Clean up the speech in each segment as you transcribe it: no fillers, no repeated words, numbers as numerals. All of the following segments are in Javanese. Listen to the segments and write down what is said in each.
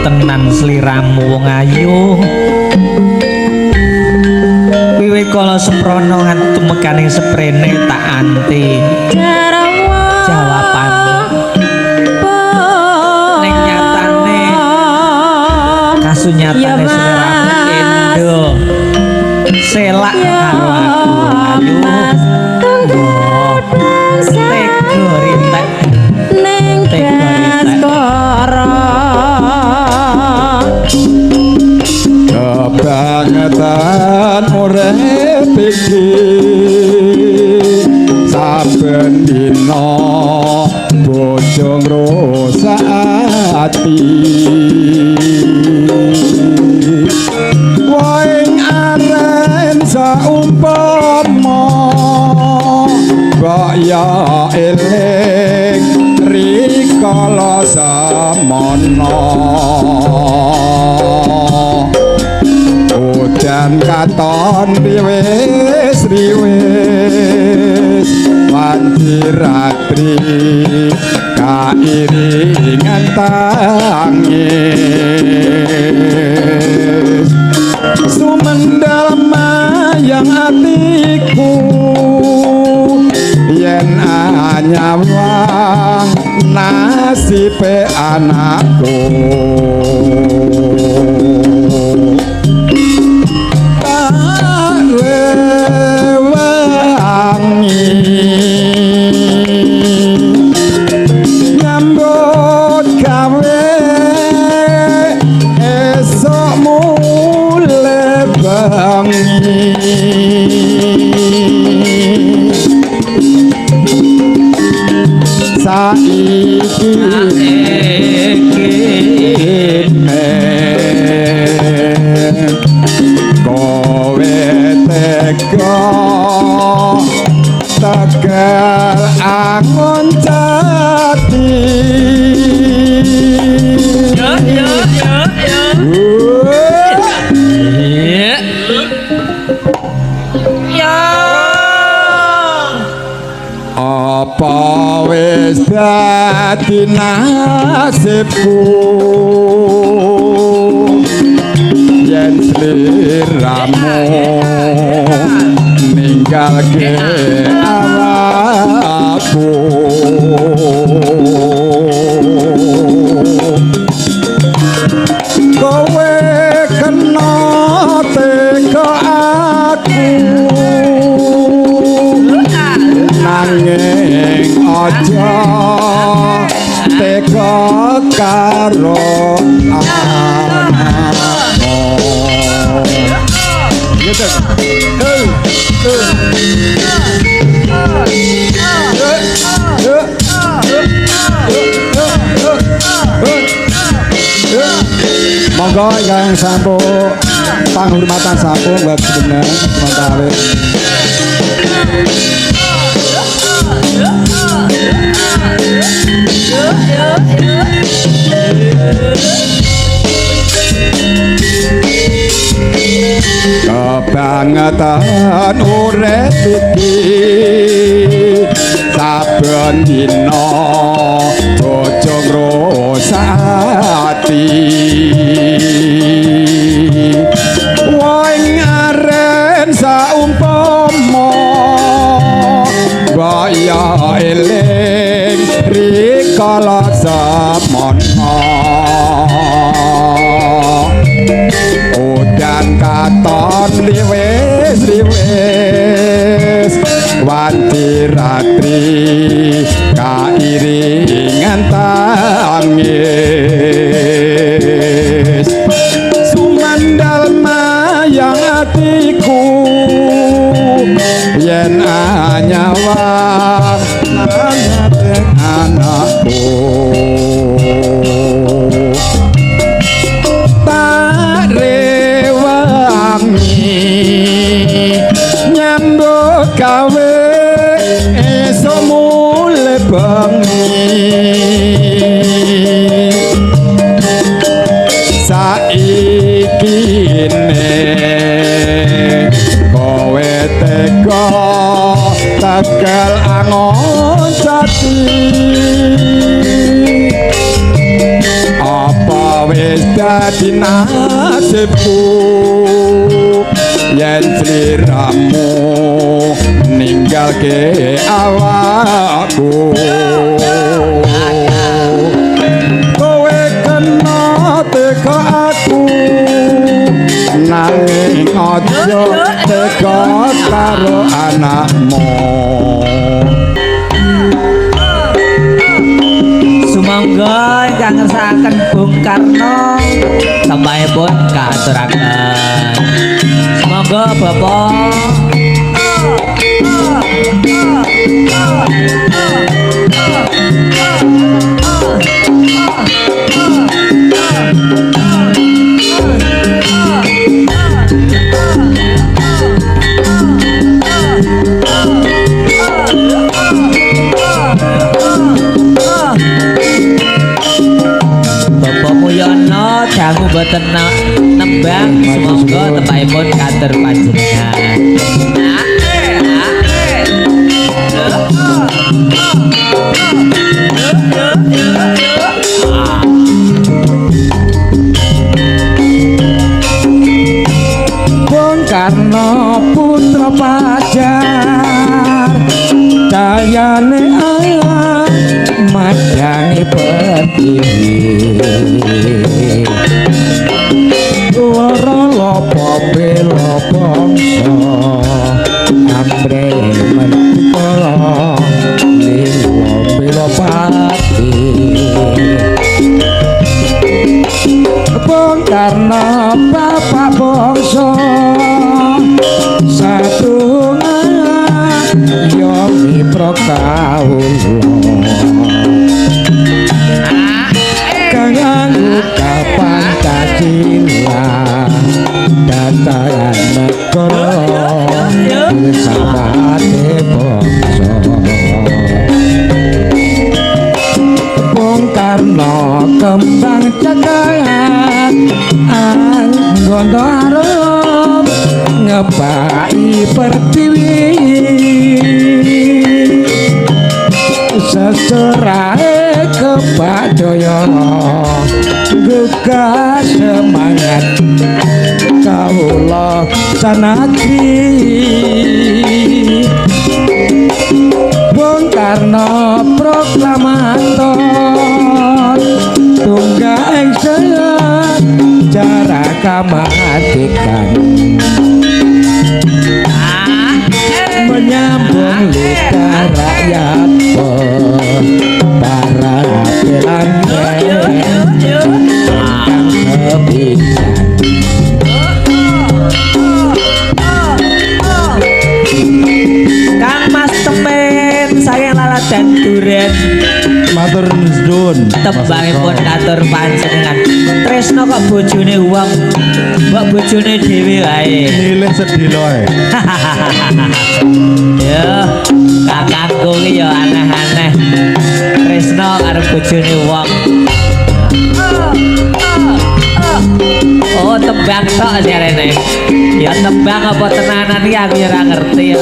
tenan sliramu wong ayu wiwit kala semprono nganti tumekaning seprene tak anti jawabane ning nyatane kasunyatane sliramu endo selak karo aku ayu tega rintek ning baskara kebangetan urip iki saben dina bojo ngrusak ati waing aren saumpama mbok ya eling rikala samana udan katon riwis wanci ratri kairingan tangis sumendal mayang atiku yen anyawang nasibe anakku nyambut gawe esok mulai bengi saiki kowe tega tegar angon jati apa wis dadi nasibku yen sliramu ninggalke awakku kowe kena tega aku nanging aja tega karo anakmu gitu monggo yang sampun penghormatan sampun buat sebenarnya sementara kebangetan urip iki saben dina bojo ngrusak ati waing aren saumpama waya eling rikala samana kon liwes wanti ratri kairingan tangis sumandal mayang atiku yen anyawa nangate anakku tak rewangi nyambut gawe esok mulai bengi saiki kowe tega tegal angon jati apa wis dadi nasibku yen sliramu ninggalke awakku kowe kena tega aku nanging aja tega karo anakmu sumangga ingkang ngersakaken Bung Karno sampahipun kaaturaken sumangga Bapak dangu boten nembang semoga tembakipun katur panjenengan Bung Karno putra pajar dayane ayah madangi pertiwi suara lopo belo bangsa ambre mentikala lilo belo pati Bung Karno bapak bangsa satunggal yo mitra kawula kanggo Pancasila dataran negara bersabate bangsa Bung Karno kembang cekayan anggondo arum ngebai pertiwi seserahe kepadaya gugah semangat kawula sanagri Bung Karno proklamator tunggang sejarah kamardikan menyambung lidah rakyat para pelanggan tentang kebijakan Kang Mas Temen saking Laladan Duren matur nuwun tembangipun katur panjenengan tresno kok bojone wong mbok bojone dhewe wae milih sedilo ae ya kakangku ki ya aneh-aneh tresno karo bojone wong oh tembang tok jarene ya tembang apa tenanan iki aku ya ora ngerti ya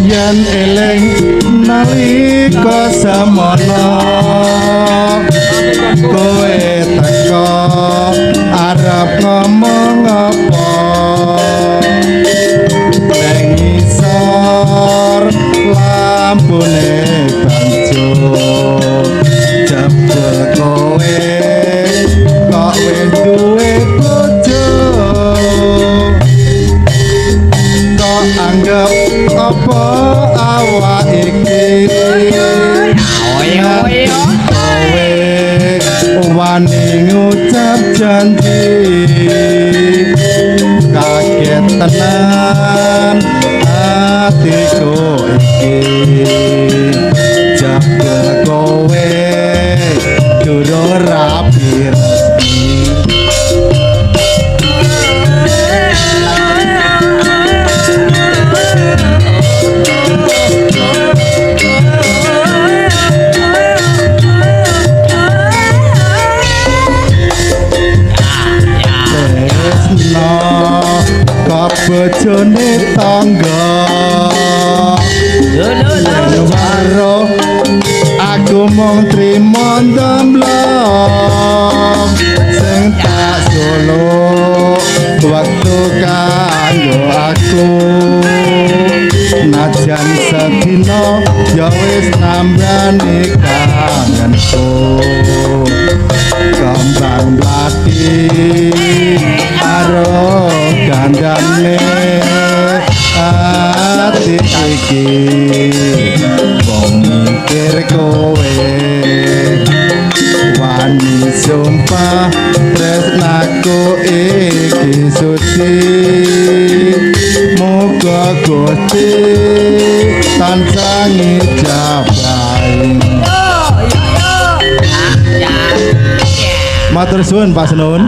yen eling nalika samana ngomong apa nang isor lampune banjo jebul kowe kok wis duwe bojo kok anggap apa awak iki kowe wani ngucap janji kaget tenan hatiku iki jaga kowe durung rapi resmi bojone tangga waro aku mung trimo ndamlong sing tak solo waktu kanggo aku najan sedina ya wis nambani kangenku kembang mlati karo gandane ati iki wong mikir kowe wani sumpah tresnaku iki suci muga Gusti tansah ngijabahi matur suwun Pak Senun.